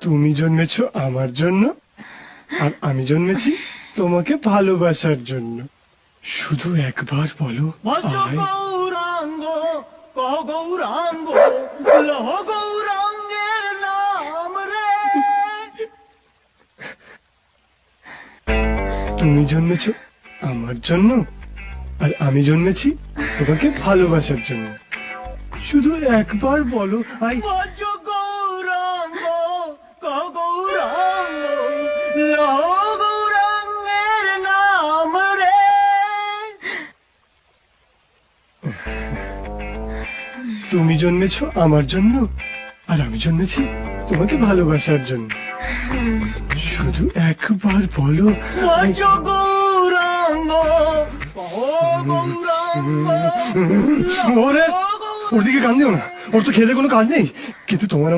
তুমি জন্মেছ আমার জন্য, আর আমি জন্মেছি তোমাকে ভালোবাসার জন্য। শুধু একবার বলো ভজ আয়। গৌরাঙ্গ, কহ গৌরাঙ্গ, লহ গৌরাঙ্গের নাম রে। তুমি জন্মেছ আমার জন্য, আর আমি জন্মেছি তোমাকে ভালোবাসার জন্য। শুধু একবার বলো আই। ভজ গৌরাঙ্গ, কহ গৌরাঙ্গ, লহ গৌরাঙ্গের নাম রে। তুমি জন্মেছ আমার জন্য, আর আমি জন্মেছি তোমাকে ভালোবাসার জন্য। শুধু একবার বলো আই। ভজ গৌরাঙ্গ, কহ গৌরাঙ্গ, ওরে, ওর দিকে কান দিও না, ওর তো খেলে কোনো কাজ নেই। কিন্তু তোমার